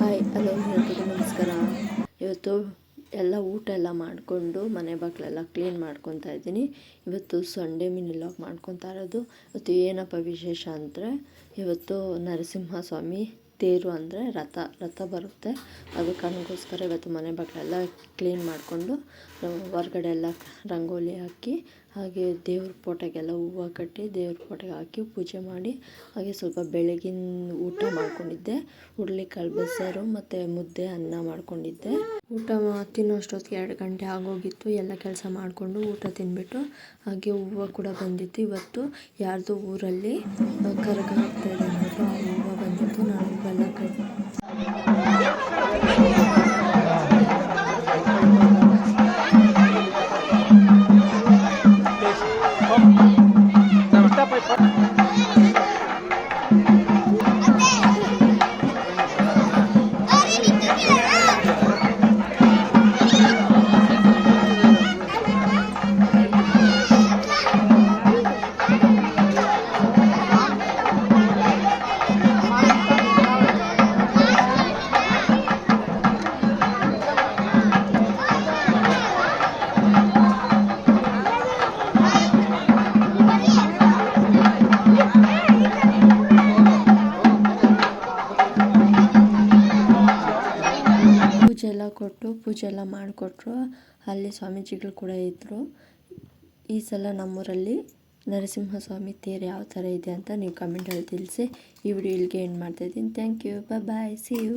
Hi hello ಎಲ್ರಿಗೂ ನಮಸ್ಕಾರ. ಇವತ್ತು ಎಲ್ಲ ಊಟ ಎಲ್ಲ ಮಾಡಿಕೊಂಡು ಮನೆ ಬಾಗಿಲೆಲ್ಲ ಕ್ಲೀನ್ ಮಾಡ್ಕೊತಾ ಇದ್ದೀನಿ. ಇವತ್ತು ಸಂಡೇ ಮಿನಿ ವ್ಲಾಗ್ ಮಾಡ್ಕೊತಾ ಇರೋದು. ಇವತ್ತು ಏನಪ್ಪ ವಿಶೇಷ ಅಂದರೆ, ಇವತ್ತು ನರಸಿಂಹಸ್ವಾಮಿ ತೇರು ಅಂದರೆ ರಥ ಬರುತ್ತೆ. ಅದು ಕಾರಣಕ್ಕೋಸ್ಕರ ಇವತ್ತು ಮನೆ ಬಾಗಿಲೆಲ್ಲ ಕ್ಲೀನ್ ಮಾಡಿಕೊಂಡು ಹೊರಗಡೆ ಎಲ್ಲ ರಂಗೋಲಿ ಹಾಕಿ, ಹಾಗೆ ದೇವ್ರ ಫೋಟೋಗೆಲ್ಲ ಹೂವು ಕಟ್ಟಿ ದೇವ್ರ ಫೋಟೋಗೆ ಹಾಕಿ ಪೂಜೆ ಮಾಡಿ, ಹಾಗೆ ಸ್ವಲ್ಪ ಬೆಳಗಿನ ಊಟ ಮಾಡ್ಕೊಂಡಿದ್ದೆ. ಹುರುಳಿಕಾಳು ಬಸ್ಸಾರು ಮತ್ತು ಮುದ್ದೆ ಅನ್ನ ಮಾಡ್ಕೊಂಡಿದ್ದೆ. ಊಟ ತಿನ್ನೋಷ್ಟೊತ್ತಿಗೆ 2 ಗಂಟೆ ಆಗೋಗಿತ್ತು. ಎಲ್ಲ ಕೆಲಸ ಮಾಡಿಕೊಂಡು ಊಟ ತಿಂದ್ಬಿಟ್ಟು ಹಾಗೆ ಹೂವು ಕೂಡ ಬಂದಿತ್ತು. ಇವತ್ತು ಯಾರ್ದು ಊರಲ್ಲಿ ಕರಗ ಆಗ್ತಾಯಿದೆ ಅಂದ್ಬಿಟ್ಟು ಆ ಹೂವು ಬಂದಿತ್ತು. ನಾನು ಹೂವೆಲ್ಲ ಪೂಜೆ ಎಲ್ಲ ಮಾಡಿಕೊಟ್ರು. ಅಲ್ಲಿ ಸ್ವಾಮೀಜಿಗಳು ಕೂಡ ಇದ್ದರು. ಈ ಸಲ ನಮ್ಮೂರಲ್ಲಿ ನರಸಿಂಹಸ್ವಾಮಿ ತೇರು ಯಾವ ಥರ ಇದೆ ಅಂತ ನೀವು ಕಮೆಂಟಲ್ಲಿ ತಿಳಿಸಿ. ಈ ವಿಡಿಯೋ ಇಲ್ಲಿಗೆ ಎಂಡ್ ಮಾಡ್ತಾಯಿದ್ದೀನಿ. Thank you, bye, see you.